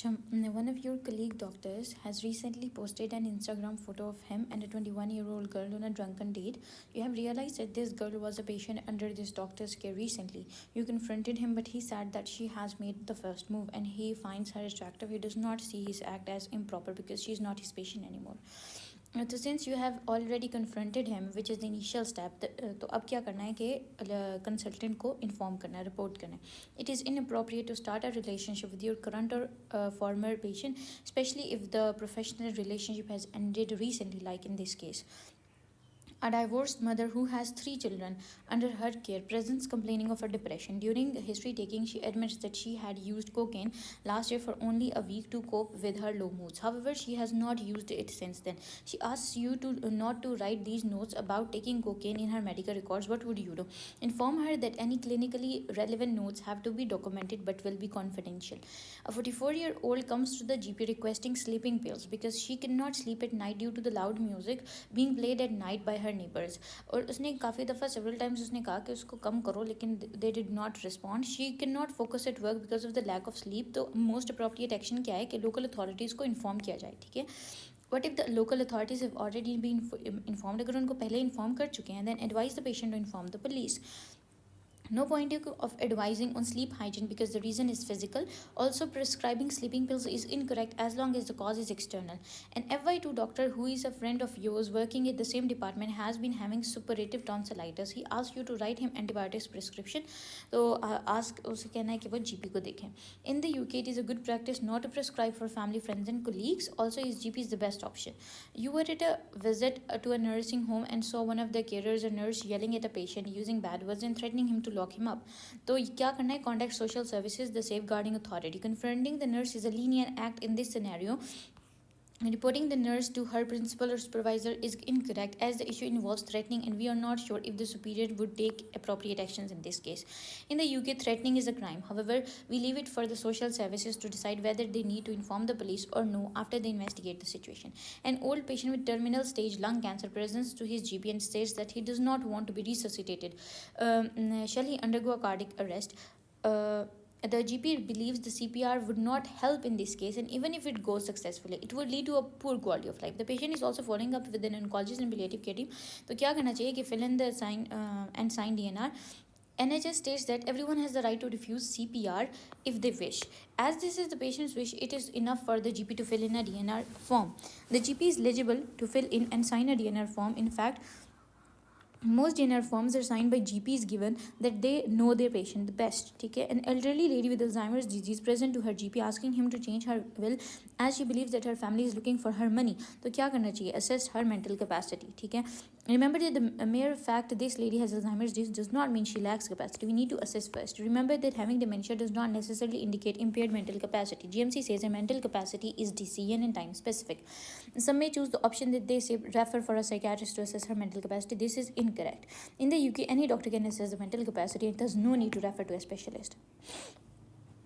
One of your colleague doctors has recently posted an Instagram photo of him and a 21-year-old girl on a drunken date. You have realized that this girl was a patient under this doctor's care recently. You confronted him, but he said that she has made the first move and he finds her attractive. He does not see his act as improper because she is not his patient anymore. तो since you have already confronted him which is the initial step, तो अब क्या करना है कि consultant को inform करना है, रिपोर्ट करना है. It is inappropriate to start a relationship with your current or former patient, especially if the professional relationship has ended recently, like in this case. A divorced mother who has 3 children under her care presents complaining of her depression. During history taking, she admits that she had used cocaine last year for only a week to cope with her low moods. However, she has not used it since then. She asks you to not to write these notes about taking cocaine in her medical records. What would you do? Inform her that any clinically relevant notes have to be documented but will be confidential. A 44-year-old comes to the GP requesting sleeping pills because she cannot sleep at night due to the loud music being played at night by her neighbors. और उसने काफ़ी दफ़ा several times उसने कहा कि उसको कम करो, लेकिन they did not respond. She cannot focus at work because of the lack of sleep. तो most appropriate action क्या है कि local authorities को inform किया जाए. ठीक है. What if the local authorities have already been informed? अगर उनको पहले inform कर चुके हैं, then advise the patient to inform the police. No point of advising on sleep hygiene because the reason is physical. Also, prescribing sleeping pills is incorrect as long as the cause is external. An FY2 doctor who is a friend of yours working at the same department has been having suppurative tonsillitis. He asked you to write him antibiotics prescription. So ask उसे कहना है कि वो GP को देखें. In the UK, it is a good practice not to prescribe for family, friends and colleagues. Also, his GP is the best option. You were at a visit to a nursing home and saw one of the carers or nurse yelling at a patient using bad words and threatening him to lock him up. तो क्या करना है? Contact social services, the safeguarding authority. Confronting the nurse is a lenient act in this scenario. Reporting the nurse to her principal or supervisor is incorrect as the issue involves threatening and we are not sure if the superior would take appropriate actions in this case. In the UK, threatening is a crime. However, we leave it for the social services to decide whether they need to inform the police or no after they investigate the situation. An old patient with terminal stage lung cancer presents to his GP and states that he does not want to be resuscitated. Shall he undergo a cardiac arrest? The GP believes the CPR would not help in this case, and even if it goes successfully, it would lead to a poor quality of life. The patient is also following up with an oncologist and palliative care team. तो क्या करना चाहिए कि fill in the sign DNR. NHS states that everyone has the right to refuse CPR if they wish. As this is the patient's wish, it is enough for the GP to fill in a DNR form. The GP is eligible to fill in and sign a DNR form. In fact, most DNR forms are signed by GPs given that they know their patient the best. ठीक है. An elderly lady with Alzheimer's disease present to her GP asking him to change her will as she believes that her family is looking for her money. तो क्या करना चाहिए? Assess her mental capacity. ठीक है. Remember that the mere fact this lady has Alzheimer's disease does not mean she lacks capacity. We need to assess first. Remember that having dementia does not necessarily indicate impaired mental capacity. GMC says a mental capacity is decision and time specific. Some may choose the option that they say refer for a psychiatrist to assess her mental capacity. This is incorrect. In the UK, any doctor can assess the mental capacity and there's no need to refer to a specialist.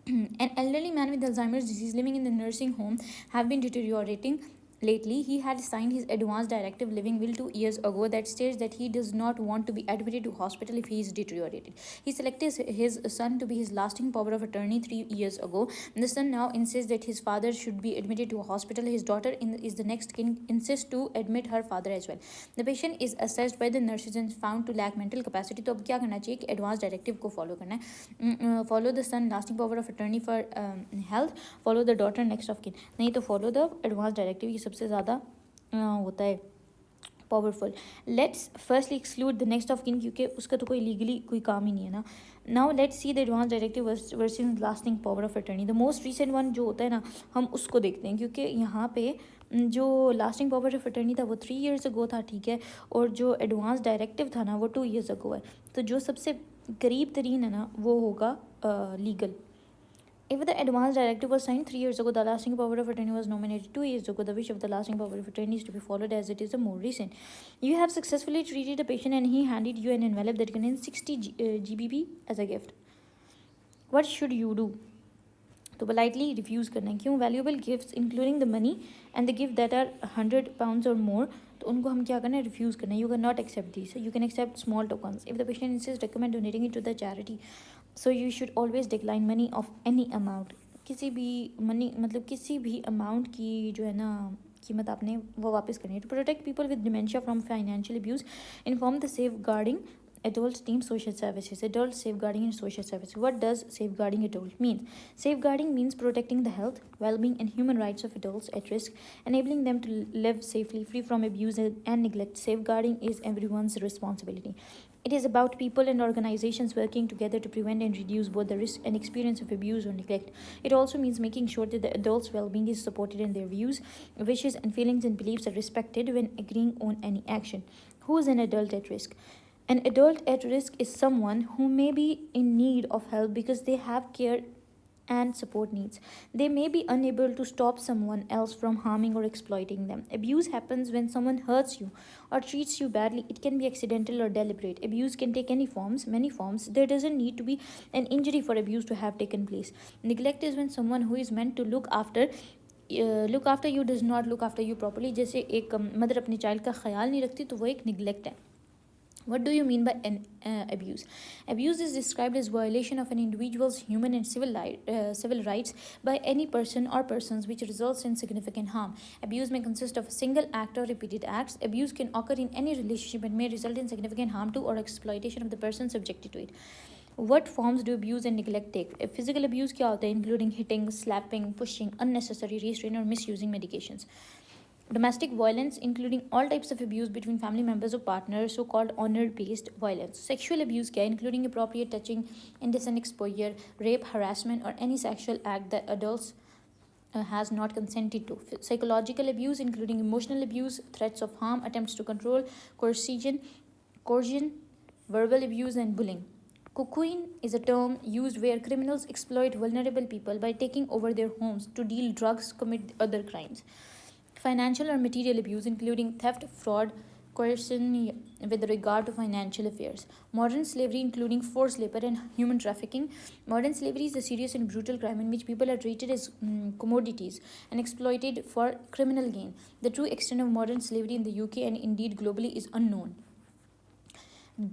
An elderly man with Alzheimer's disease living in the nursing home have been deteriorating. Lately, he had signed his advance directive living will 2 years ago that states that he does not want to be admitted to hospital if he is deteriorated. He selected his son to be his lasting power of attorney 3 years ago. The son now insists that his father should be admitted to a hospital. His daughter is the next king, insists to admit her father as well. The patient is assessed by the nurses and found to lack mental capacity. तो अब क्या करना चाहिए कि advance directive को follow करना है. Follow the son lasting power of attorney for health. Follow the daughter next of kin. नहीं तो फॉलो द एडवांस डायरेक्टिव. सबसे ज़्यादा होता है powerful. Let's firstly exclude the next of किन क्योंकि उसका तो कोई लीगली कोई काम ही नहीं है ना. Now let's see the advance directive versus lasting power of attorney. The most recent one जो होता है ना, हम उसको देखते हैं क्योंकि यहाँ पे जो लास्टिंग पावर ऑफ अटर्नी था वो 3 years अगो था. ठीक है. और जो एडवांस डायरेक्टिव था ना वो 2 years अगो है. तो जो सबसे करीब तरीन है ना वो होगा legal. If the advance directive was signed 3 years ago, the lasting power of attorney was nominated 2 years ago. The wish of the lasting power of attorney is to be followed as it is the more recent. You have successfully treated a patient and he handed you an envelope that contains 60 GBP as a gift. What should you do? तो politely refuse करना है. क्यों? Valuable gifts including the money and the gift that are £100 or more, तो उनको हम क्या करना है? रिफ्यूज़ करना है. You cannot accept these. You can accept small tokens. If the patient insists, recommend donating it to the charity. So you should always decline money of any amount. किसी भी मनी मतलब किसी भी अमाउंट की जो है ना कीमत आपने वो वापस करनी है. To protect people with dementia from financial abuse, inform the safeguarding adult team social services. Adult safeguarding and social services. What does safeguarding adult mean? Safeguarding means protecting the health, well-being and human rights of adults at risk, enabling them to live safely free from abuse and neglect. Safeguarding is everyone's responsibility. It is about people and organizations working together to prevent and reduce both the risk and experience of abuse or neglect. It also means making sure that the adults' well-being is supported and their views, wishes and feelings and beliefs are respected when agreeing on any action. Who is an adult at risk? An adult at risk is someone who may be in need of help because they have care and support needs. They may be unable to stop someone else from harming or exploiting them. Abuse happens when someone hurts you or treats you badly. It can be accidental or deliberate. Abuse can take any forms, many forms. There doesn't need to be an injury for abuse to have taken place. Neglect is when someone who is meant to look after you does not look after you properly. जैसे एक mother अपने child का ख्याल नहीं रखती तो वो एक निगलेक्ट है. What do you mean by abuse? Abuse is described as violation of an individual's human and civil rights by any person or persons which results in significant harm. Abuse may consist of a single act or repeated acts. Abuse can occur in any relationship and may result in significant harm to or exploitation of the person subjected to it. What forms do abuse and neglect take? Physical abuse क्या होता है? Including hitting, slapping, pushing, unnecessary restraint or misusing medications. Domestic violence, including all types of abuse between family members or partners, so called honor based violence. Sexual abuse, including inappropriate touching, indecent exposure, rape, harassment, or any sexual act that adults has not consented to. Psychological abuse, including emotional abuse, threats of harm, attempts to control, coercion, verbal abuse, and bullying. Cocoon is a term used where criminals exploit vulnerable people by taking over their homes to deal drugs, commit other crimes. Financial or material abuse, including theft, fraud, coercion with regard to financial affairs. Modern slavery, including forced labor and human trafficking. Modern slavery is a serious and brutal crime in which people are treated as commodities and exploited for criminal gain. The true extent of modern slavery in the UK and indeed globally is unknown.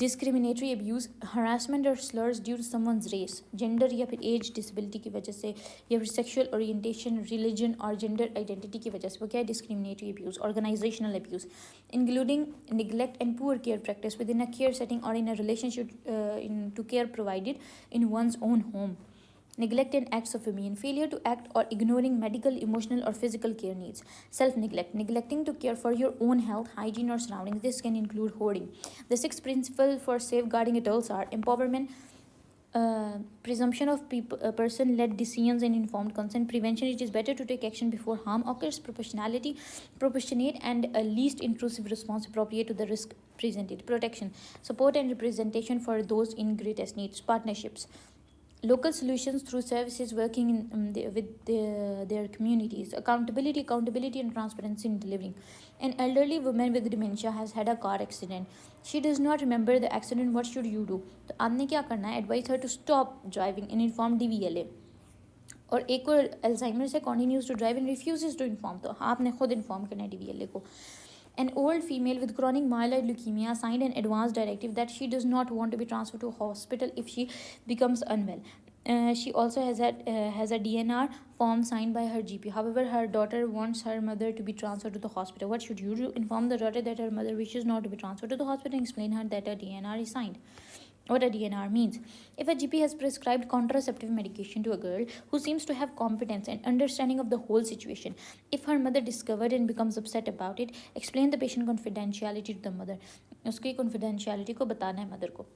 Discriminatory abuse, harassment और slurs due to someone's race, gender या फिर age, disability की वजह से, या फिर sexual orientation, religion और gender identity की वजह से. वो क्या है? Discriminatory abuse. Organisational abuse, including neglect and poor care practice within a care setting or in a relationship to care provided in one's own home. Neglect and acts of abuse, failure to act or ignoring medical, emotional, or physical care needs. Self-neglect, neglecting to care for your own health, hygiene, or surroundings. This can include hoarding. The sixth principle for safeguarding adults are empowerment, presumption of person-led decisions and informed consent. Prevention, it is better to take action before harm occurs. Proportionate and least intrusive response appropriate to the risk presented. Protection, support and representation for those in greatest needs. Partnerships, local solutions through services working with their communities. Accountability and transparency in delivering. An elderly woman with dementia has had a car accident. She does not remember the accident. What should you do? तो आपने क्या करना है? Advise her to stop driving and inform DVLA. और एक और Alzheimer से continues to drive and refuses to inform, तो आपने खुद inform करना है DVLA को. An old female with chronic myeloid leukemia signed an advance directive that she does not want to be transferred to a hospital if she becomes unwell. She also has a DNR form signed by her GP. However, her daughter wants her mother to be transferred to the hospital. What should you do? Inform the daughter that her mother wishes not to be transferred to the hospital and explain her that a DNR is signed. What a DNR means. If a GP has prescribed contraceptive medication to a girl who seems to have competence and understanding of the whole situation, if her mother discovered and becomes upset about it, explain the patient confidentiality to the mother. उसकी confidentiality को बताना है mother को.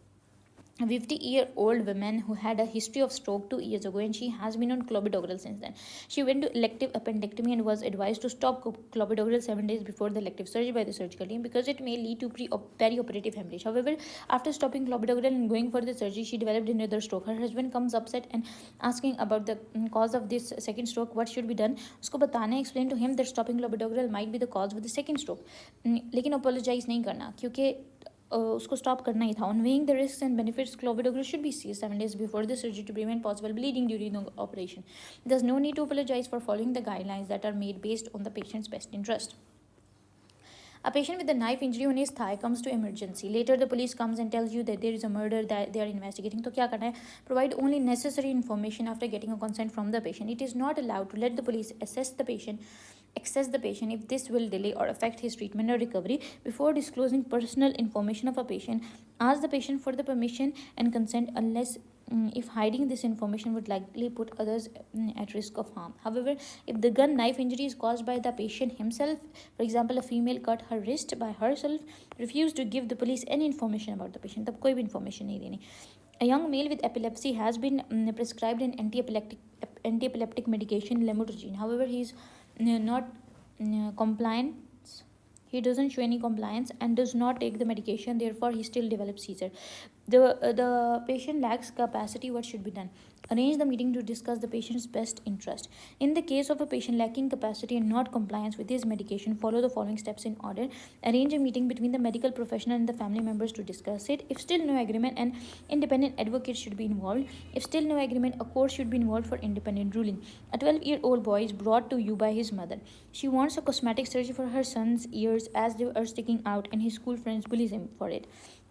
A 50-year-old woman who had a history of stroke 2 years ago and she has been on clopidogrel since then. She went to elective appendectomy and was advised to stop clopidogrel 7 days before the elective surgery by the surgical team because it may lead to perioperative hemorrhage. However, after stopping clopidogrel and going for the surgery, she developed another stroke. Her husband comes upset and asking about the cause of this second stroke. What should be done? उसको बताना है, explain to him that stopping clopidogrel might be the cause of the second stroke. लेकिन apologize नहीं करना क्योंकि उसको stop करना ही था. On weighing the risks and benefits, clopidogrel should be ceased 7 days before the surgery to prevent possible bleeding during the operation. There's no need to apologize for following the guidelines that are made based on the patient's best interest. A patient with a knife injury on his thigh comes to emergency. Later, the police comes and tells you that there is a murder that they are investigating. तो क्या करना है? Provide only necessary information after getting a consent from the patient. It is not allowed to let the police access the patient if this will delay or affect his treatment or recovery. Before disclosing personal information of a patient, ask the patient for the permission and consent unless if hiding this information would likely put others at risk of harm. However, if the gun knife injury is caused by the patient himself, for example, a female cut her wrist by herself, refuse to give the police any information about the patient, तब कोई भी information नहीं देनी. A young male with epilepsy has been prescribed an anti-epileptic medication, lamotrigine. However, he is not compliant. He doesn't show any compliance and does not take the medication. Therefore, he still develops seizure. The patient lacks capacity. What should be done? Arrange the meeting to discuss the patient's best interest. In the case of a patient lacking capacity and not compliance with his medication, follow the following steps in order. Arrange a meeting between the medical professional and the family members to discuss it. If still no agreement, an independent advocate should be involved. If still no agreement, a court should be involved for independent ruling. A 12-year-old boy is brought to you by his mother. She wants a cosmetic surgery for her son's ears as they are sticking out and his school friends bully him for it.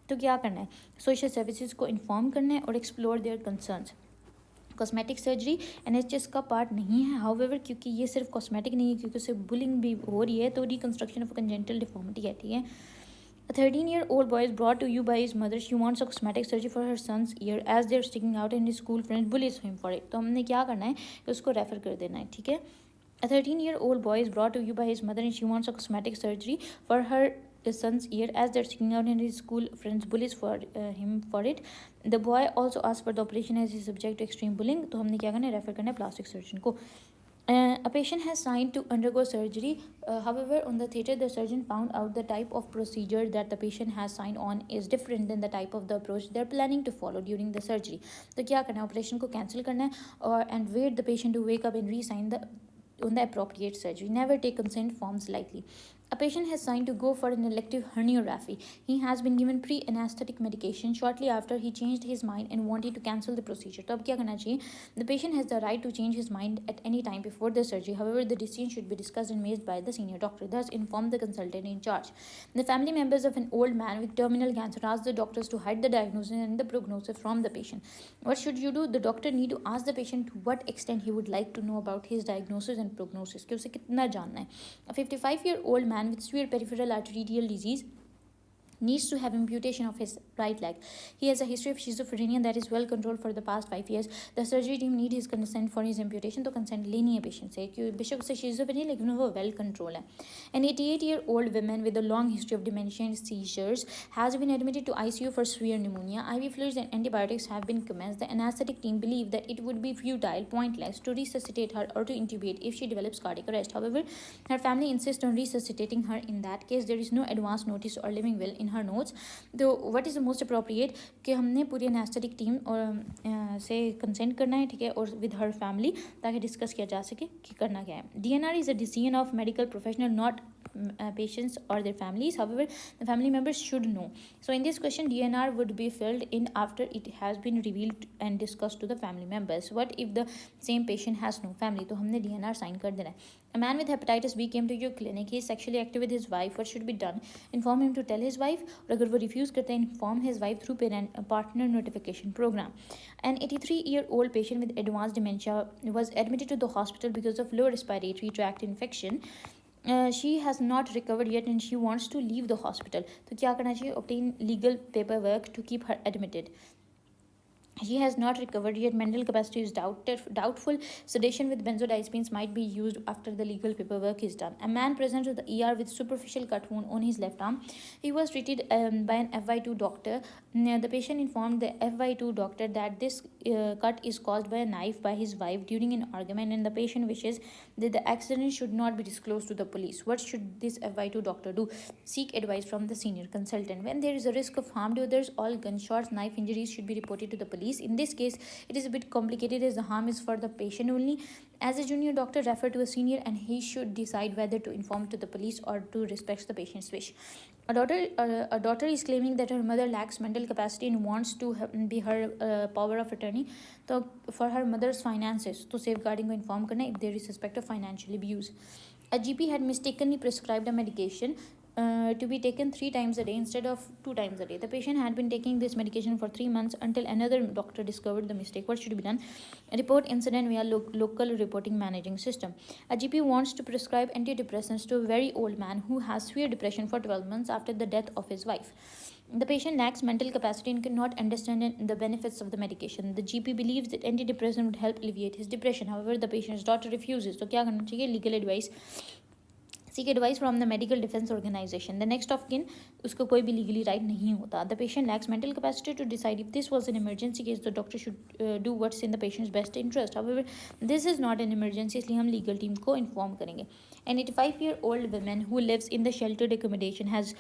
तो क्या करना है? Social services को inform करना है और explore their concerns. Cosmetic surgery NHS का part नहीं है. हाउएवर क्योंकि ये सिर्फ कॉस्मेटिक नहीं है, क्योंकि उससे बुलिंग भी हो रही है, तो रिकन्स्ट्रक्शन ऑफ कंजेंटल डिफॉर्मिटी है. ठीक है. A 13-year-old boy is brought to you by his mother. She wants a cosmetic surgery for her son's ear as they're sticking out and his school friends bullies him for it. तो हमने क्या करना है कि उसको refer कर देना है. ठीक है. A 13-year-old boy is brought to you by his mother and she wants a cosmetic surgery for her son's ear as they're sticking out and his school friends bullies for him for it. The boy also asked for the operation as he is subject to extreme bullying. तो हमने क्या करना है? Refer करना है plastic surgeon को. A patient has signed to undergo surgery. However, on the theatre, the surgeon found out the type of procedure that the patient has signed on is different than the type of the approach they're planning to follow during the surgery. तो क्या करना है? Operation को cancel करना है और and wait the patient to wake up and re-sign on the appropriate surgery. Never take consent forms lightly. A patient has signed to go for an elective herniorrhaphy. He has been given pre-anesthetic medication shortly after he changed his mind and wanted to cancel the procedure. तो अब क्या करना चाहिए? The patient has the right to change his mind at any time before the surgery. However, the decision should be discussed and made by the senior doctor. Thus, inform the consultant in charge. The family members of an old man with terminal cancer ask the doctors to hide the diagnosis and the prognosis from the patient. What should you do? The doctor need to ask the patient to what extent he would like to know about his diagnosis and prognosis. कि उसे कितना जानना है. A 55-year-old man with severe peripheral arterial disease needs to have amputation of his right leg. He has a history of schizophrenia that is well controlled for the past 5 years. The surgery team need his consent for his amputation. तो consent लेनी है patient से कि बेशक उसे schizophrenia लेकिन वो well control है. An 88-year-old woman with a long history of dementia and seizures has been admitted to ICU for severe pneumonia. IV fluids and antibiotics have been commenced. The anesthetic team believe that it would be futile, pointless to resuscitate her or to intubate if she develops cardiac arrest. However, her family insists on resuscitating her. In that case, there is no advance notice or living will in her notes. तो what is the most appropriate कि हमने पूरी anaesthetic team और से consent करना है. ठीक है. और विद हर फैमिली ताकि डिस्कस किया जा सके कि करना क्या है. DNR is a decision of medical professional, not patients or their families. However, the family members should know. So in this question, DNR would be filled in after it has been revealed and discussed to the family members. What if the same patient has no family? तो हमने DNR sign कर देना है. A man with hepatitis B came to your clinic. He is sexually active with his wife. What should be done? Inform him to tell his wife. और अगर वो refuse करते हैं, inform his wife through partner notification program. An 83-year-old patient with advanced dementia was admitted to the hospital because of low respiratory tract infection. She has not recovered yet and she wants to leave the hospital. तो क्या करना चाहिए? Obtain legal paperwork to keep her admitted. She has not recovered yet. Mental capacity is doubtful. Sedation with benzodiazepines might be used after the legal paperwork is done. A man presents to the ER with superficial cut wound on his left arm. He was treated by an FY2 doctor. The patient informed the FY2 doctor that this cut is caused by a knife by his wife during an argument, and the patient wishes that the accident should not be disclosed to the police. What should this FY2 doctor do? Seek advice from the senior consultant. When there is a risk of harm to others, all gunshots, knife injuries should be reported to the police. In this case, it is a bit complicated as the harm is for the patient only. As a junior doctor, refer to a senior and he should decide whether to inform to the police or to respect the patient's wish. A daughter is claiming that her mother lacks mental capacity and wants to be her power of attorney. So for her mother's finances, to safeguarding को inform करना if there is suspect of financial abuse. A GP had mistakenly prescribed a medication to be taken 3 times a day instead of 2 times a day. The patient had been taking this medication for 3 months until another doctor discovered the mistake. What should be done? Report incident via local reporting managing system. A GP wants to prescribe antidepressants to a very old man who has severe depression for 12 months after the death of his wife. The patient lacks mental capacity and cannot understand the benefits of the medication. The GP believes that antidepressant would help alleviate his depression. However, the patient's daughter refuses. तो क्या करना चाहिए? Legal advice. Seek advice from the medical defense organization. The next of kin, उसको कोई भी legally right नहीं होता. The patient lacks mental capacity to decide if this was an emergency case. The doctor should do what's in the patient's best interest. However, this is not an emergency, इसलिए हम legal team को inform करेंगे. An 85-year-old woman who lives in the sheltered accommodation has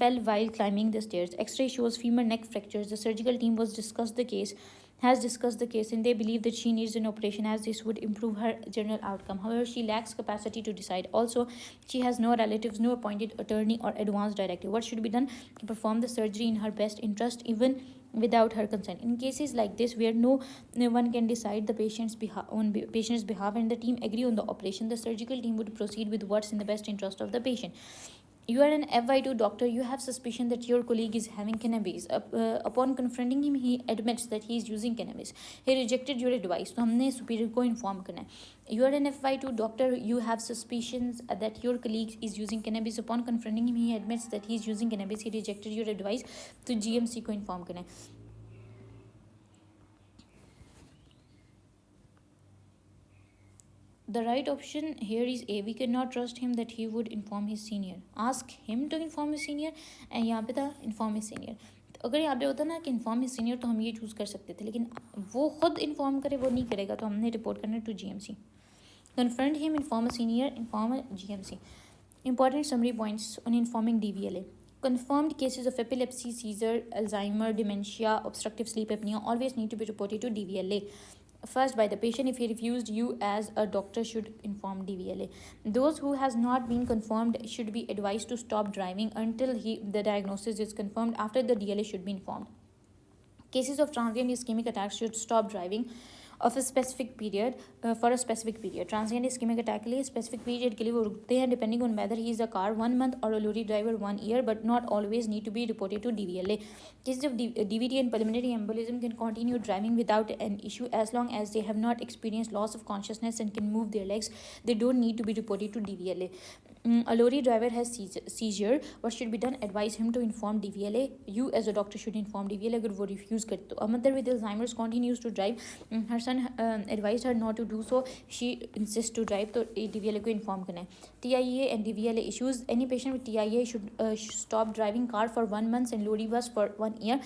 fell while climbing the stairs. X-ray shows femur neck fractures. The surgical team has discussed the case and they believe that she needs an operation as this would improve her general outcome. However, she lacks capacity to decide. Also, she has no relatives, no appointed attorney or advance directive. What should be done? To perform the surgery in her best interest even without her consent. In cases like this where no one can decide the patient's behalf and the team agree on the operation, the surgical team would proceed with what's in the best interest of the patient. You are an FY2 doctor. You have suspicion that your colleague is having cannabis. Upon confronting him, he admits that he is using cannabis. He rejected your advice. तो हमने superior को inform करना है. You are an FY2 doctor. You have suspicions that your colleague is using cannabis. Upon confronting him, he admits that he is using cannabis. He rejected your advice. तो GMC को inform करना है. The right option here is A. We cannot trust him that he would inform his senior. Ask him to inform his senior. And यहाँ पे था inform his senior. तो अगर यहाँ पे होता ना कि inform his senior तो हम ये चूज़ कर सकते थे, लेकिन वो खुद inform करे वो नहीं करेगा, तो हमने report करना to GMC. Confront him, inform a senior, inform a GMC. Important summary points on informing DVLA. Confirmed cases of epilepsy, seizure, Alzheimer, dementia, obstructive sleep apnea always need to be reported to DVLA. First by the patient. If he refused, you as a doctor should inform DVLA. Those who has not been confirmed should be advised to stop driving until the diagnosis is confirmed. After the DLA should be informed. Cases of transient ischemic attacks should stop driving of a specific period for a specific period. Transient ischemic attack के लिए specific period के लिए वो रुकते हैं depending on whether he is a car 1 month or a lorry driver 1 year, but not always need to be reported to DVLA. Cases of DVT and pulmonary embolism can continue driving without an issue as long as they have not experienced loss of consciousness and can move their legs. They don't need to be reported to DVLA. A lorry driver has seizure. What should be done? Advise him to inform DVLA. You as a doctor should inform DVLA. अगर वो refuse करे तो. A mother with Alzheimer's continues to drive. Her son advised her not to do so. She insists to drive. तो DVLA को inform करना है. TIA and DVLA issues. Any patient with TIA should stop driving car for 1 month and lorry bus for 1 year.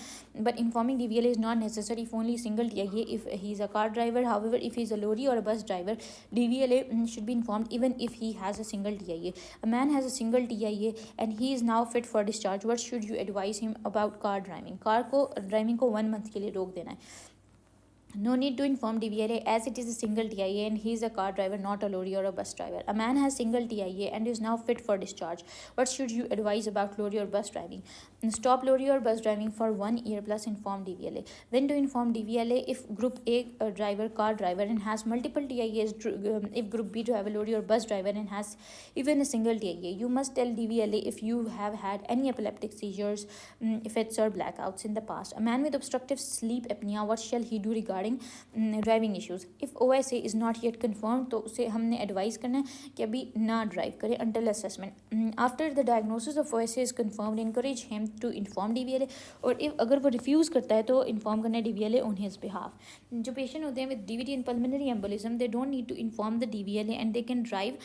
But informing DVLA is not necessary if only single TIA if he is a car driver. However, if he is a lorry or a bus driver, DVLA should be informed even if he has a single TIA. A man has a single TIA and he is now fit for discharge. What should you advise him about car driving? Car को driving को 1 month के लिए रोक देना है. No need to inform DVLA as it is a single TIA and he is a car driver, not a lorry or a bus driver. A man has single TIA and is now fit for discharge. What should you advise about lorry or bus driving? Stop lorry or bus driving for 1 year plus inform DVLA. When to inform DVLA? If Group A driver, car driver and has multiple TIAs, if Group B driver, lorry or bus driver and has even a single TIA. You must tell DVLA if you have had any epileptic seizures, fits or blackouts in the past. A man with obstructive sleep apnea, what shall he do regarding driving issues? If OSA is not yet confirm तो उसे हमने advice करना है कि अभी ना drive करें until assessment. After the diagnosis of OSA is confirmed, encourage him to inform DVLA. और इफ अगर वो रिफ्यूज़ करता है तो इन्फॉर्म करना है DVLA ऑन हिज बिहाफ. जो पेशेंट होते हैं with DVT and pulmonary embolism, they don't need to inform the DVLA and they can drive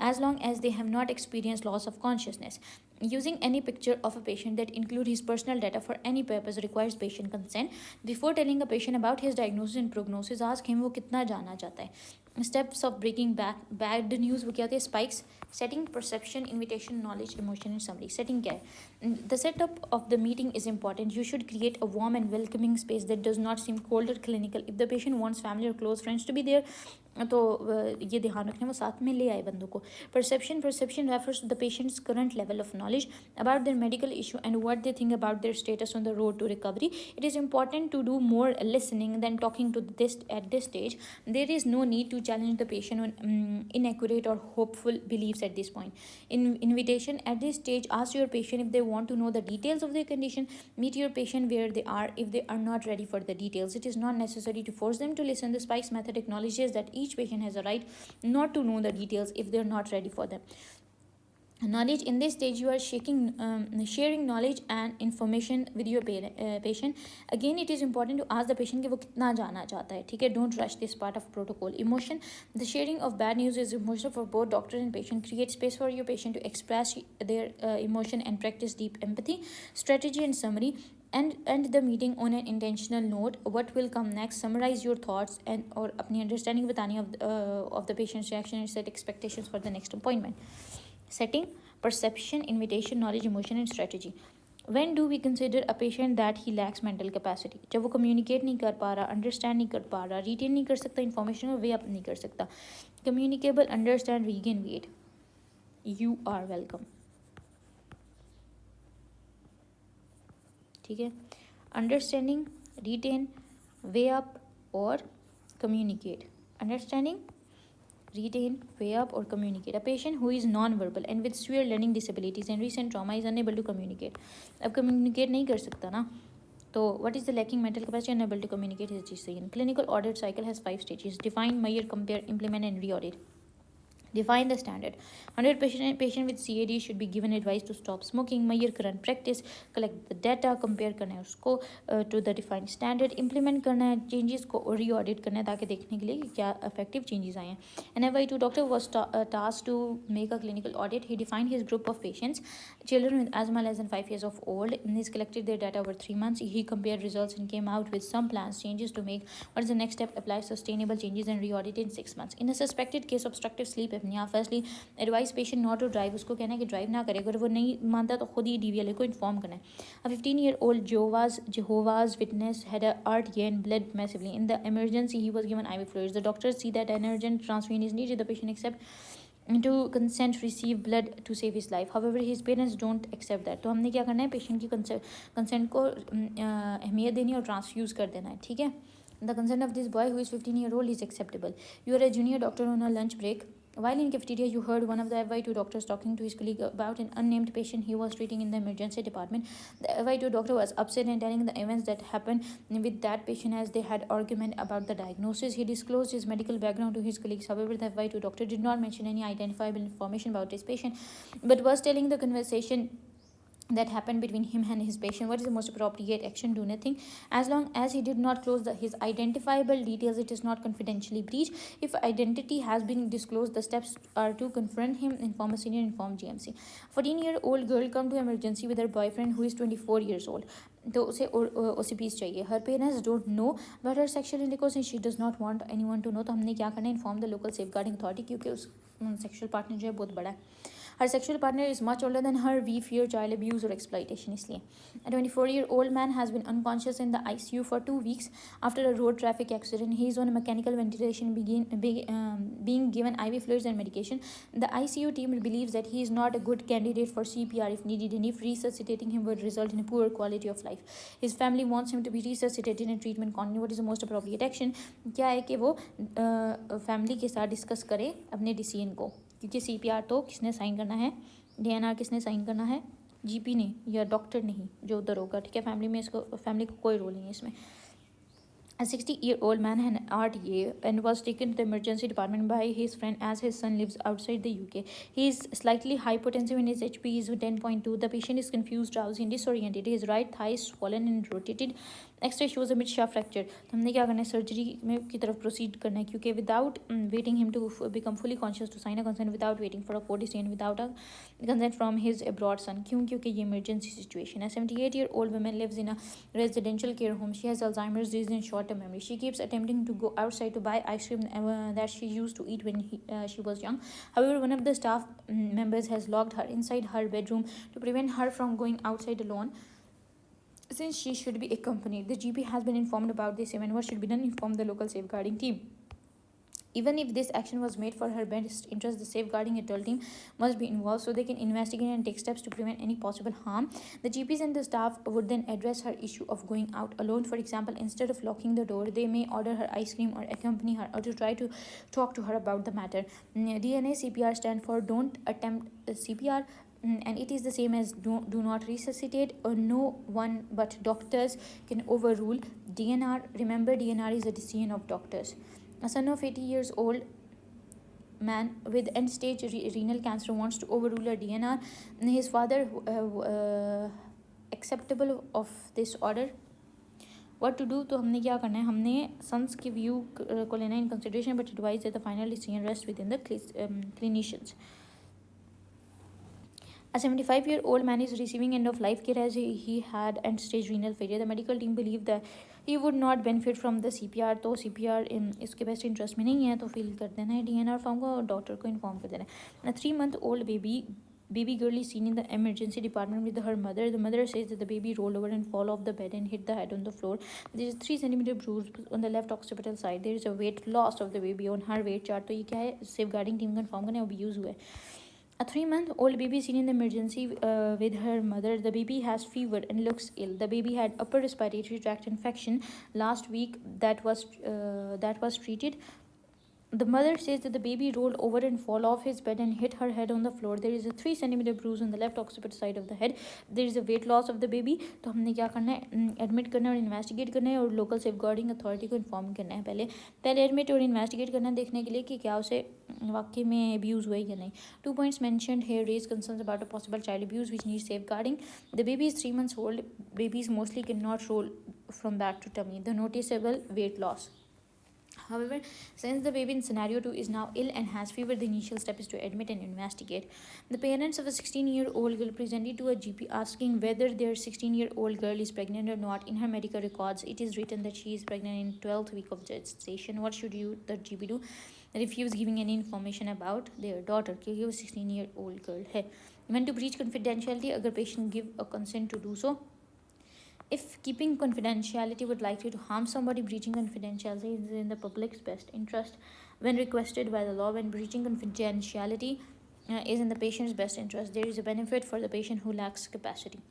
as long as they have not experienced loss of consciousness. Using any picture of a patient that include his personal data for any purpose requires patient consent. Before telling a patient about his diagnosis and prognosis, ask him वो कितना जानना चाहता है. Steps of breaking bad news वो क्या होते हैं? Spikes. Setting, perception, invitation, knowledge, emotion and summary. Setting क्या है? The setup of the meeting is important. You should create a warm and welcoming space that does not seem cold or clinical. If the patient wants family or close friends to be there, तो ये ध्यान रखना वो साथ में ले आए बंदों को. Perception refers to the patient's current level of knowledge about their medical issue and what they think about their status on the road to recovery. It is important to do more listening than talking to this at this stage. There is no need to challenge the patient on inaccurate or hopeful beliefs at this point. In invitation at this stage, ask your patient if they want to know the details of their condition. Meet your patient where they are if they are not ready for the details. It is not necessary to force them to listen. The Spikes method acknowledges that each patient has a right not to know the details if they are not ready for them. Knowledge in this stage, you are sharing knowledge and information with your patient. Again, it is important to ask the patient कि वो कितना जानना चाहता है. ठीक है, don't rush this part of protocol. Emotion, the sharing of bad news is emotional for both doctor and patient. Create space for your patient to express their emotion and practice deep empathy. Strategy and summary. End the meeting on an intentional note. What will come next? Summarize your thoughts and or अपनी understanding बतानी of the patient's reaction and set expectations for the next appointment. Setting, perception, invitation, knowledge, emotion, and strategy. When do we consider a patient that he lacks mental capacity? जब वो communicate नहीं कर पा रहा, understand नहीं कर पा रहा, retain नहीं कर सकता information और way up नहीं कर सकता. Communicable, understand, regain weight. You are welcome. ठीक है, understanding, retain, way up और communicate. Understanding, retain, weigh up, or communicate. A patient who is non-verbal and with severe learning disabilities and recent trauma is unable to communicate. अब communicate नहीं कर सकता ना, तो what is the lacking mental capacity, unable to communicate is decision. Clinical audit cycle has 5 stages: define, measure, compare, implement, and re-audit. Define the standard. 100 patient with CAD should be given advice to stop smoking, measure current practice, collect the data, compare करना है उसको to the defined standard, implement करना है changes को और re-audit करना है ताकि देखने के लिए कि क्या effective changes आए हैं. An FY2 doctor was tasked to make a clinical audit. He defined his group of patients, children with asthma less than 5 years of old, and he's collected their data over 3 months. He compared results and came out with some plans, changes to make. What is the next step? Apply sustainable changes and re-audit in 6 months. In a suspected case of obstructive sleep apnea, firstly advise patient not to drive. उसको कहना है कि drive ना करे, अगर वो नहीं मानता तो खुद ही DVLA को इन्फॉर्म करना है. A 15-year-old Jehovah's Witness had a heart and bled massively. In the emergency, he was given IV fluids. The doctors see that an urgent transfusion is needed. The patient accept to consent receive blood to save his life. However, his parents don't accept that. तो हमने क्या करना है, patient की consent को अहमियत देनी और ट्रांसफ्यूज़ कर देना है. ठीक है. The consent of this boy who is 15-year-old is acceptable. You are a junior doctor on a lunch break. While in cafeteria, you heard one of the FY2 doctors talking to his colleague about an unnamed patient he was treating in the emergency department. The FY2 doctor was upset and telling the events that happened with that patient as they had argument about the diagnosis. He disclosed his medical background to his colleagues. However, the FY2 doctor did not mention any identifiable information about his patient, but was telling the conversation that happened between him and his patient. What is the most appropriate action? Do nothing. As long as he did not close his identifiable details, it is not confidentially breached. If identity has been disclosed, the steps are to confront him, inform a senior, inform GMC. 14-year-old girl come to emergency with her boyfriend who is 24 years old. तो उसे OCPs चाहिए. Her parents don't know about her sexual intercourse and she does not want anyone to know. तो हमने क्या करना है, inform the local safeguarding authority, क्योंकि उस sexual partner जो है बहुत बड़ा है. Her sexual partner is much older than her. We fear child abuse or exploitation. इसलिए a 24-year-old man has been unconscious in the ICU for 2 weeks after a road traffic accident. He is on mechanical ventilation, being given IV fluids and medication. The ICU team believes that he is not a good candidate for CPR if needed, and if resuscitating him would result in a poor quality of life. His family wants him to be resuscitated and treatment continued. What is the most appropriate action? क्या है कि वो family के साथ discuss करें अपने decision को, क्योंकि CPR तो किसने साइन करना है, DNR किसने साइन करना है, GP ने या डॉक्टर नहीं जो उधर होगा. ठीक है, फैमिली को कोई रोल नहीं है इसमें. A 60-year-old man had an RTA and was taken to the emergency department by his friend as his son lives outside the UK. He is slightly hypotensive and his HP is 10.2. The patient is confused, drowsy and disoriented. His right thigh is swollen and rotated. X-ray shows a mid-shaft fracture. तो हमने क्या करना है, surgery में की तरफ proceed करना है, क्योंकि without waiting him to become fully conscious to sign a consent, without waiting for a court decision, without a consent from his abroad son. क्योंकि ये इमरजेंसी सिचुएशन है. 78-year-old woman lives in a residential care home. She has Alzheimer's disease and short-term memory. She keeps attempting to go outside to buy ice cream that she used to eat when she was young. However, one of the staff members has locked her inside her bedroom to prevent her from going outside alone, since she should be accompanied. The GP has been informed about this event. What should be done? Inform the local safeguarding team. Even if this action was made for her best interest, the safeguarding adult team must be involved so they can investigate and take steps to prevent any possible harm. The GPs and the staff would then address her issue of going out alone. For example, instead of locking the door, they may order her ice cream or accompany her or to try to talk to her about the matter. DNA CPR stand for don't attempt CPR, and it is the same as do not resuscitate, or no one but doctors can overrule DNR. Remember, DNR is a decision of doctors. A son of 80 years old man with end stage renal cancer wants to overrule a DNR. His father acceptable of this order. What to do? तो हमने क्या करना है, हमने sons की view को लेना in consideration, but advise that the final decision rest with in the clinicians. A 75-year-old man is receiving end-of-life care as he had end-stage renal failure. The medical team believed that he would not benefit from the CPR. तो CPR इसके best interest में नहीं है, तो fill कर देना है DNR form को और डॉक्टर को इन्फॉर्म कर देना है. A 3-month-old baby girl is seen in the emergency department with her mother. The mother says that the baby rolled over and fall off the bed and hit the head on the floor. There is 3 centimeter bruise on the left occipital side. There is a weight loss of the baby on her weight chart. तो ये क्या है, safeguarding team का inform करना है, वो भी use हुआ है. A 3-month-old baby seen in the emergency with her mother. The baby has fever and looks ill. The baby had upper respiratory tract infection last week that was treated. The mother says that the baby rolled over and fall off his bed and hit her head on the floor. There is a 3 centimeter bruise on the left occipital side of the head. There is a weight loss of the baby. तो हमने क्या करना है, admit करना है और investigate करना है और लोकल सेफगार्डिंग अथॉरिटी को इन्फॉर्म करना है. पहले एडमिट और इन्वेस्टिगेट करना है, देखने के लिए कि क्या उसे वाकई में अब्यूज़ हुआ है या नहीं. 2 points mentioned here raise concerns about a possible child abuse which needs safeguarding. The baby is 3 months old. Babies mostly cannot roll from back to tummy. The noticeable weight loss. However, since the baby in scenario 2 is now ill and has fever, the initial step is to admit and investigate. The parents of a 16-year-old girl presented to a GP asking whether their 16-year-old girl is pregnant or not. In her medical records, it is written that she is pregnant in 12th week of gestation. What should the GP do? Refuse giving any information about their daughter, क्योंकि वो 16-year-old girl है. When to breach confidentiality, अगर patient give a consent to do so. If keeping confidentiality would likely to harm somebody, breaching confidentiality is in the public's best interest. When requested by the law, when breaching confidentiality is in the patient's best interest, there is a benefit for the patient who lacks capacity.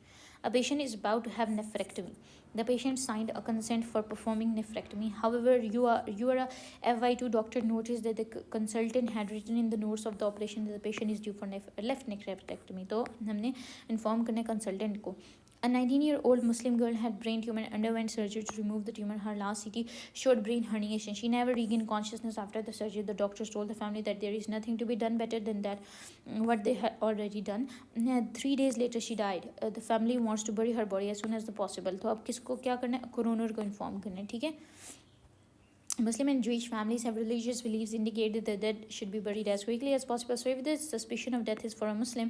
A patient is about to have nephrectomy. The patient signed a consent for performing nephrectomy. However, you are a FY2 doctor noticed that the consultant had written in the notes of the operation that the patient is due for left nephrectomy. तो हमने inform करने consultant को. A 19-year-old Muslim girl had brain tumor and underwent surgery to remove the tumor. Her last CT showed brain herniation. She never regained consciousness after the surgery. The doctors told the family that there is nothing to be done better than that, what they had already done. 3 days later, she died. The family wants to bury her body as soon as possible. तो अब किसको क्या करना है, coroner को inform करना है, ठीक है. Muslim and Jewish families have religious beliefs indicate that the dead should be buried as quickly as possible. So if the suspicion of death is for a Muslim,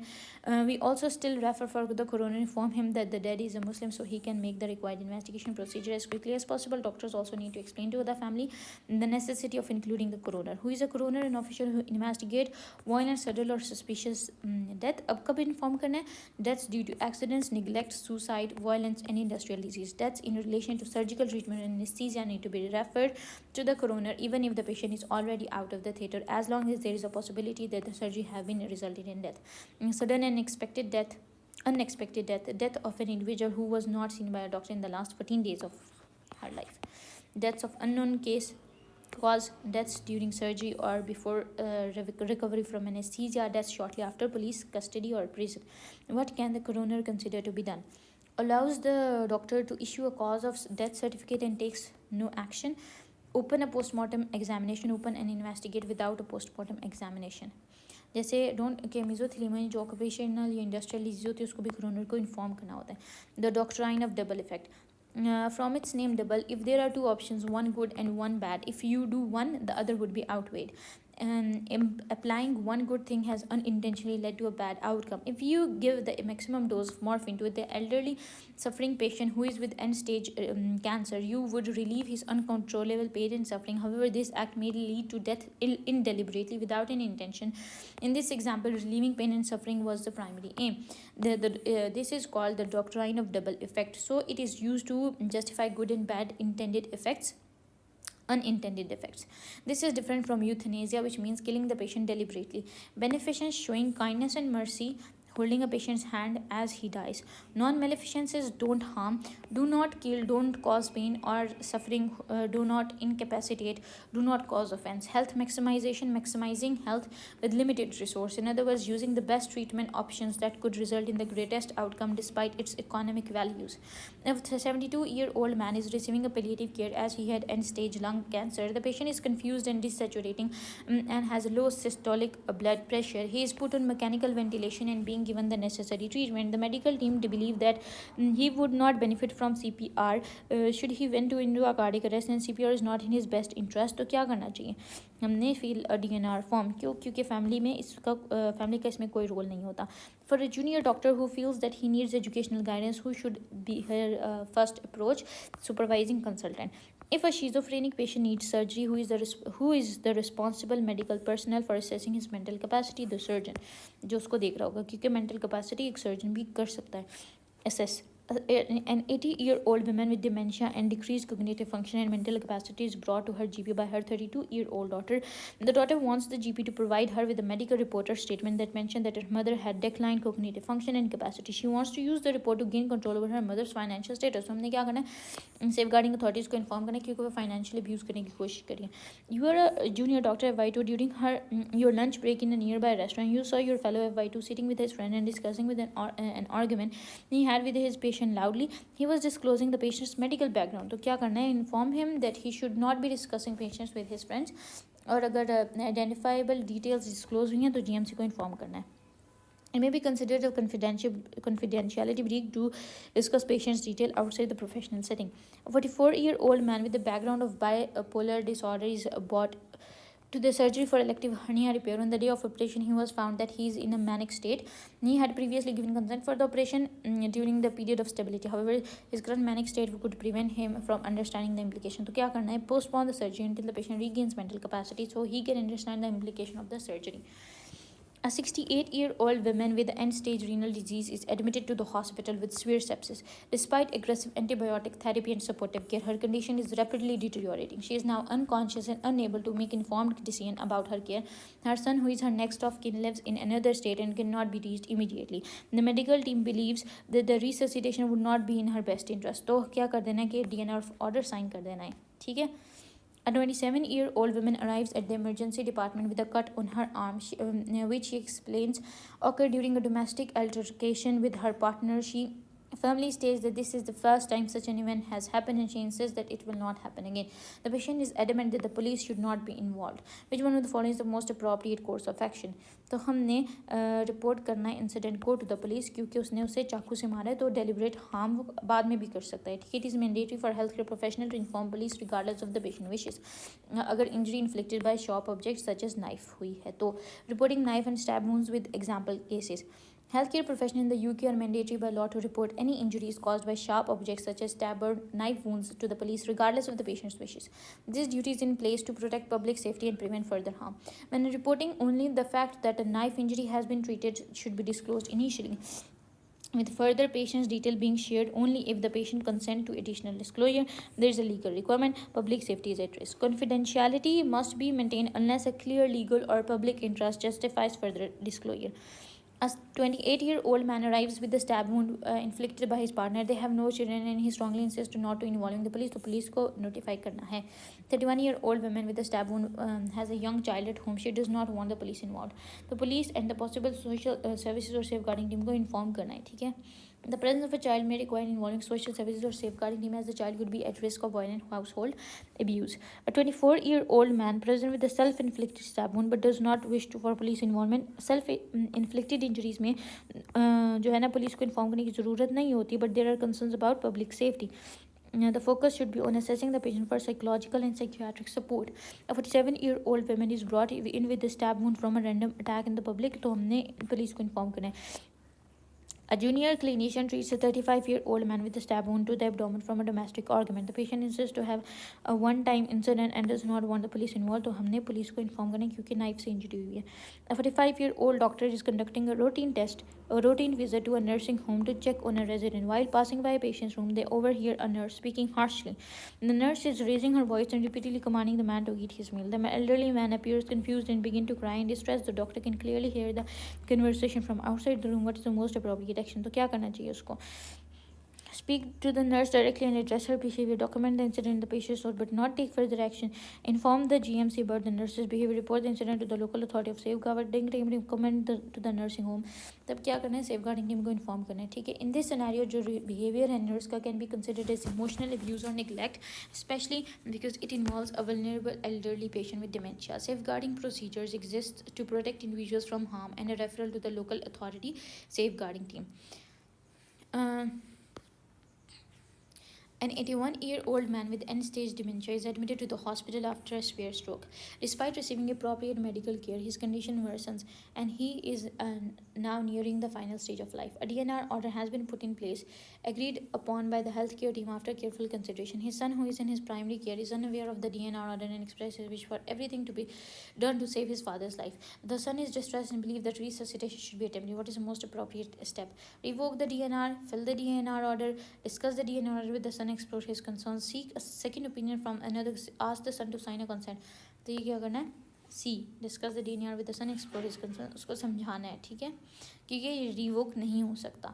we also still refer for the coroner, inform him that the dead is a Muslim so he can make the required investigation procedure as quickly as possible. Doctors also need to explain to the family the necessity of including the coroner. Who is a coroner? An official who investigate violent, sudden or suspicious death. अब कब inform करना है? Deaths due to accidents, neglect, suicide, violence and industrial disease. Deaths in relation to surgical treatment and anesthesia need to be referred to the coroner even if the patient is already out of the theater, as long as there is a possibility that the surgery have been resulted in death. Sudden and unexpected death of an individual who was not seen by a doctor in the last 14 days of her life. Deaths of unknown cause, deaths during surgery or before recovery from anesthesia, deaths shortly after police custody or prison. What can the coroner consider to be done? Allows the doctor to issue a cause of death certificate and takes no action. Open a postmortem examination, open and investigate without a postmortem examination. जैसे कि मेसोथेलिoma जो occupational या industrial disease होती है उसको भी करोनर को inform करना होता है. The doctrine of double effect. From its name double, if there are 2 options, one good and one bad, if you do one, the other would be outweighed. Applying one good thing has unintentionally led to a bad outcome. If you give the maximum dose of morphine to the elderly suffering patient who is with end stage cancer, you would relieve his uncontrollable pain and suffering. However, this act may lead to death indeliberately without an intention. In this example, relieving pain and suffering was the primary aim. This is called the doctrine of double effect. So it is used to justify good and bad intended effects. unintended effects. This is different from euthanasia, which means killing the patient deliberately. Beneficence, showing kindness and mercy, holding a patient's hand as he dies. Non-maleficences, don't harm, do not kill, don't cause pain or suffering, do not incapacitate, do not cause offense. Health maximization, maximizing health with limited resource. In other words, using the best treatment options that could result in the greatest outcome despite its economic values. If a 72-year-old man is receiving a palliative care as he had end-stage lung cancer, the patient is confused and desaturating and has low systolic blood pressure. He is put on mechanical ventilation and being given the necessary treatment. The medical team believe that he would not benefit from CPR should he went into a cardiac arrest, and CPR is not in his best interest. तो क्या करना चाहिए? हमने feel DNR form क्योंकि family में इसका family का इसमें कोई रोल नहीं होता. For a junior doctor who feels that he needs educational guidance, who should be her first approach? Supervising consultant. If a schizophrenic patient needs surgery, who is the responsible medical personnel for assessing his mental capacity? The surgeon, जो उसको देख रहा होगा, क्योंकि mental capacity एक surgeon भी कर सकता है assess. An 80-year-old woman with dementia and decreased cognitive function and mental capacity is brought to her GP by her 32-year-old daughter. The daughter wants the GP to provide her with a medical report or statement that mentioned that her mother had declined cognitive function and capacity. She wants to use the report to gain control over her mother's financial status. So हमने क्या करना है? Safeguarding authorities को inform करना है, क्योंकि वो financially abuse करने की कोशिश कर रही है. You are a junior doctor FY2 during your lunch break in a nearby restaurant. You saw your fellow FY2 sitting with his friend and discussing with an argument he had with his patient loudly. He was disclosing the patient's medical background. तो क्या करना है? Inform him that he should not be discussing patients with his friends. और अगर identifiable details disclose हुई हैं तो GMC को inform करना है. It may be considered a confidentiality breach to discuss patient's detail outside the professional setting. A 44-year-old man with the background of bipolar disorder is brought to the surgery for elective hernia repair. On the day of operation, he was found that he is in a manic state. He had previously given consent for the operation during the period of stability. However, his current manic state could prevent him from understanding the implication. तो क्या करना है? Postpone the surgery until the patient regains mental capacity so he can understand the implication of the surgery. A 68-year-old woman with end-stage renal disease is admitted to the hospital with severe sepsis. Despite aggressive antibiotic therapy and supportive care, her condition is rapidly deteriorating. She is now unconscious and unable to make informed decisions about her care. Her son, who is her next of kin, lives in another state and cannot be reached immediately. The medical team believes that the resuscitation would not be in her best interest. तो क्या कर देना है कि DNR order sign कर देना है, ठीक है? A 27-year-old woman arrives at the emergency department with a cut on her arm, which she explains occurred during a domestic altercation with her partner. She firmly states that this is the first time such an event has happened, and she insists that it will not happen again. The patient is adamant that the police should not be involved. Which one of the following is the most appropriate course of action? तो हमने report करना है incident को to the police, क्योंकि उसने उसे चाकू से मारा है, तो डेलिबरेट हार्म वो बाद में भी कर सकता है, ठीक है. It is mandatory for health care professional to inform police regardless of the patient wishes. अगर injury inflicted by sharp object such as knife हुई है तो reporting knife and stab wounds with example cases. Healthcare professionals in the UK are mandatory by law to report any injuries caused by sharp objects such as stab or knife wounds to the police regardless of the patient's wishes. This duty is in place to protect public safety and prevent further harm. When reporting, only the fact that a knife injury has been treated should be disclosed initially, with further patient's detail being shared only if the patient consent to additional disclosure. There is a legal requirement. Public safety is at risk. Confidentiality must be maintained unless a clear legal or public interest justifies further disclosure. A 28-year-old man arrives with the stab wound inflicted by his partner. They have no children and he strongly insists not to involving the police. तो police को notify करना है. 31-year-old woman with a stab wound has a young child at home. She does not want the police involved. तो police and the possible social services or safeguarding team को inform करना है, ठीक है. The presence of a child may require involving social services or safeguarding team, as the child could be at risk of violent household abuse. A 24-year-old man present with a self-inflicted stab wound but does not wish for police involvement. Self-inflicted injuries में जो है ना police को inform करने की ज़रूरत नहीं होती, but there are concerns about public safety. The focus should be on assessing the patient for psychological and psychiatric support. A 47-year-old woman is brought in with a stab wound from a random attack in the public, तो हमने police को inform करना है. A junior clinician treats a 35-year-old man with a stab wound to the abdomen from a domestic argument. The patient insists to have a one-time incident and does not want the police involved. तो हमने police को inform करना है क्योंकि knife से injury हुई है. A 45-year-old doctor is conducting a routine test a routine visit to a nursing home to check on a resident. While passing by a patient's room, they overhear a nurse speaking harshly. The nurse is raising her voice and repeatedly commanding the man to eat his meal. The elderly man appears confused and begins to cry in distress. The doctor can clearly hear the conversation from outside the room. What is the most appropriate action? तो क्या करना चाहिए उसको? Speak to the nurse directly and address her behavior. Document the incident in the patient's note but not take further action. Inform the GMC about the nurse's behavior. Report the incident to the local authority of safeguarding team. Recommend to the nursing home. तब क्या करना है? Safeguarding team को inform करना है. ठीक है. In this scenario जो बिहेवियर है नर्स का can be considered as emotional abuse और neglect, especially because it involves a vulnerable elderly patient with dementia. Safeguarding procedures exist to protect individuals from harm and a referral to the local authority safeguarding team. An 81-year-old man with end-stage dementia is admitted to the hospital after a severe stroke. Despite receiving appropriate medical care, his condition worsens and he is now nearing the final stage of life. A DNR order has been put in place, agreed upon by the healthcare team after careful consideration. His son, who is in his primary care, is unaware of the DNR order and expresses his wish for everything to be done to save his father's life. The son is distressed and believes that resuscitation should be attempted. What is the most appropriate step? Revoke the DNR, fill the DNR order, discuss the DNR order with the son, explore his concerns, seek a second opinion from another, ask the son to sign a consent. तो ये क्या करना है? See discuss the DNR with the son, explore his concern. उसको समझाना है. ठीक है, क्योंकि ये रिवोक नहीं हो सकता.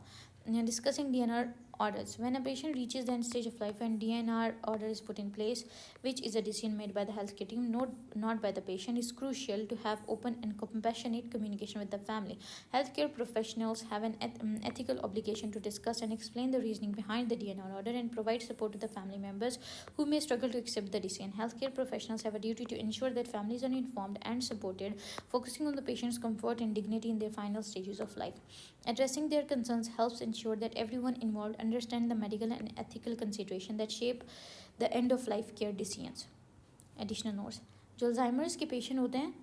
Discussing DNR orders. When a patient reaches the end stage of life and DNR order is put in place, which is a decision made by the healthcare team, not by the patient, is crucial to have open and compassionate communication with the family. Healthcare professionals have an ethical obligation to discuss and explain the reasoning behind the DNR order and provide support to the family members who may struggle to accept the decision. Healthcare professionals have a duty to ensure that families are informed and supported, focusing on the patient's comfort and dignity in their final stages of life. Addressing their concerns helps ensure that everyone involved understands the medical and ethical considerations that shape the end of life care decisions. Additional notes. जो Alzheimer's के patient होते हैं,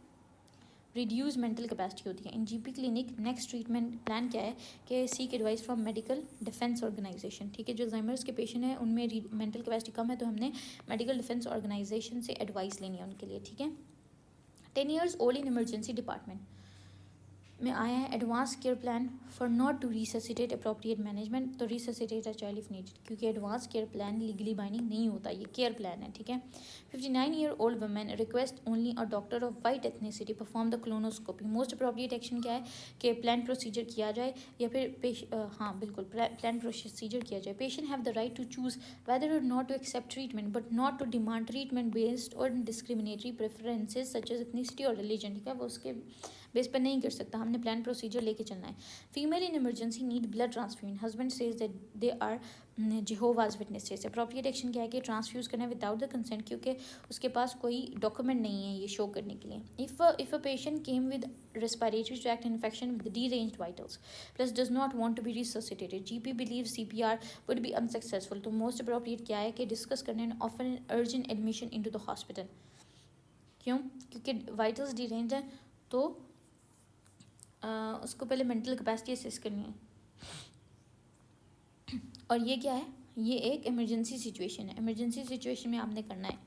reduce mental capacity होती है. In GP clinic next treatment plan क्या है कि seek advice from medical defence organisation. ठीक है, जो अल्जाइमर्स के पेशेंट हैं उनमें मेंटल कैपेसिटी कम है तो हमने मेडिकल डिफेंस ऑर्गेनाइजेशन से एडवाइस लेनी है उनके लिए. ठीक है. 10 years old in emergency department में आया है advance care plan for not to resuscitate appropriate management. तो resuscitate a child if needed, क्योंकि advance care plan legally binding नहीं होता, ये केयर प्लान है. ठीक है. 59-year-old women request only a doctor of white ethnicity perform the colonoscopy. Most appropriate action क्या है कि प्लान प्रोसीजर किया जाए या फिर हाँ बिल्कुल प्लान प्रोसीजर किया जाए. Patient have the right to choose whether or not to accept treatment but not to demand treatment based on discriminatory preferences such as ethnicity or religion. ठीक है, वो उसके बेस पर नहीं कर सकता. हमने प्लान प्रोसीजर लेके चलना है. Female in emergency need blood transfusion. Husband says that they are Jehovah's witnesses. Appropriate action क्या है कि ट्रांसफ्यूज करना है विदाउट द कंसेंट, क्योंकि उसके पास कोई डॉक्यूमेंट नहीं है ये शो करने के लिए. If a patient came with respiratory tract infection with deranged vitals plus does not want to be resuscitated, GP believes CPR would be unsuccessful. तो मोस्ट अप्रोप्रिएट क्या है कि डिस्कस करने and offer an urgent admission into the hospital. क्यों? क्योंकि vitals deranged है तो उसको पहले मेंटल कैपेसिटी असेस करनी है. और ये क्या है? ये एक इमरजेंसी सिचुएशन है. इमरजेंसी सिचुएशन में आपने करना है.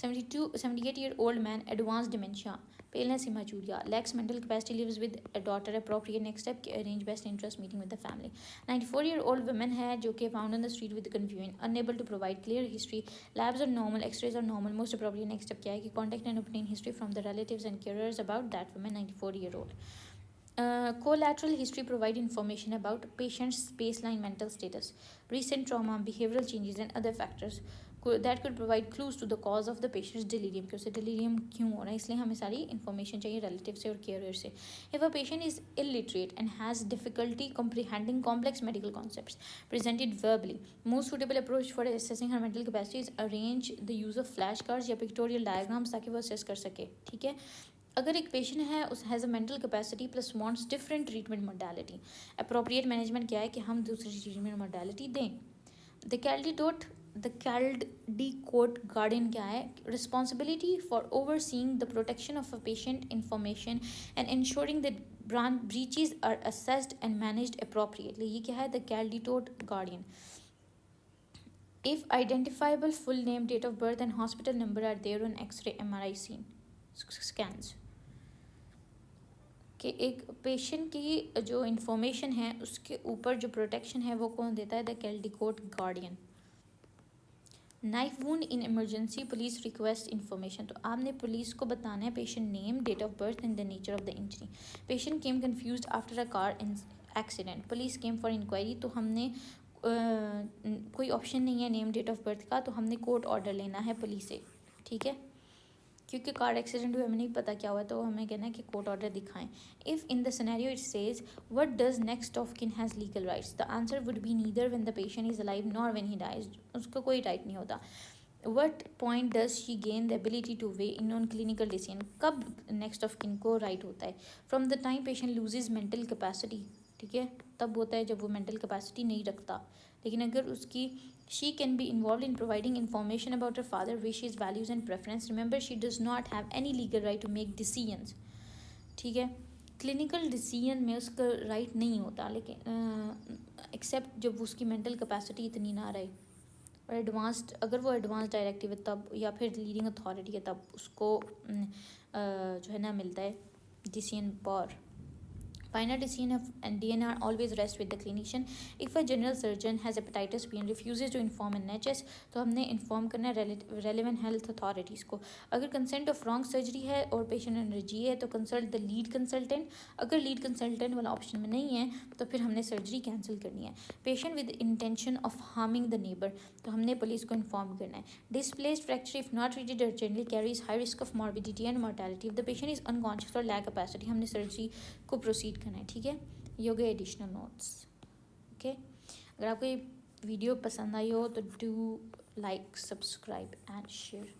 78-year-old man, advanced dementia, paleness hematuria, lacks mental capacity, lives with a daughter. Appropriate next step, arrange best interest meeting with the family. 94-year-old woman है जो कि found on the street with confusion, unable to provide clear history. Labs are normal, X-rays are normal. Most appropriate next step क्या है कि contact and obtain history from the relatives and carers about that woman, 94-year-old. Collateral history provide information about patient's baseline mental status, recent trauma, behavioral changes and other factors that could provide clues to the cause of the patient's delirium. कि उसे delirium क्यों हो रहा है, इसलिए हमें सारी information चाहिए relative से और carer से. If a patient is illiterate and has difficulty comprehending complex medical concepts presented verbally, most suitable approach for assessing her mental capacity is arrange the use of flashcards या pictorial diagrams ताकि वो assess कर सके. ठीक है. अगर एक patient है उस has a mental capacity plus wants different treatment modality, appropriate management क्या है कि हम दूसरी ट्रीटमेंट मोडालिटी दें. द कैल्डिकोट गार्डियन क्या है? Responsibility for overseeing the protection of a patient information and ensuring that breaches are assessed and managed appropriately. ये क्या है? The Caldicott guardian. If identifiable full name, date of birth and hospital number are there on x-ray MRI scans. कि एक patient की जो information है उसके ऊपर जो प्रोटेक्शन है वो कौन देता है? The Caldicott guardian. Knife wound in emergency, police request information. तो आपने पुलिस को बताना है patient name, date of birth and the nature of the injury. Patient came confused after a car accident, police came for inquiry. तो हमने कोई option नहीं है नेम डेट ऑफ बर्थ का, तो हमने कोर्ट ऑर्डर लेना है पुलिस से, ठीक है, क्योंकि कार एक्सीडेंट हुआ हमें नहीं पता क्या हुआ, तो हमें कहना है कि कोर्ट ऑर्डर दिखाएं। If in the scenario it says what does next of kin has legal rights, the answer would be neither when the patient is alive nor when he dies, उसका कोई राइट नहीं होता। What point does she gain the ability to weigh in on clinical decision, कब next of kin को right होता है? From the time patient loses mental capacity, ठीक है, तब होता है जब वो मेंटल कैपेसिटी नहीं रखता। लेकिन अगर उसकी she can be involved in providing information about her father wishes, values and preference. Remember, she does not have any legal right to make decisions, ठीक है। क्लिनिकल डिसीजन में उसका राइट नहीं होता, लेकिन एक्सेप्ट जब उसकी मेंटल कैपेसिटी इतनी ना रहे, और एडवांस्ड, अगर वो एडवांस डायरेक्टिव है तब, या फिर लीडिंग अथॉरिटी है तब उसको जो है ना मिलता है decision power. Final decision of DNR always rests with the clinician. If a general surgeon has hepatitis B and refuses to inform NHS, तो हमने इन्फॉर्म करना है रेलिवेंट हेल्थ अथॉरिटीज़ को। अगर कंसेंट ऑफ रॉन्ग सर्जरी है और patient energy है तो कंसल्ट द लीड कंसल्टेंट। अगर लीड कंसल्टेंट वाला ऑप्शन में नहीं है तो फिर हमने सर्जरी कैंसिल करनी है। Patient with intention of harming the neighbour, तो हमने पुलिस को इन्फॉर्म करना है। Displaced fracture if not treated urgently carries high risk of morbidity and mortality. If the patient is unconscious और लैक कैपेसिटी, हमने surgery को प्रोसीड करना है, ठीक है। ये हो गए एडिशनल नोट्स, ओके। अगर आपको ये वीडियो पसंद आई हो तो do like, subscribe and share.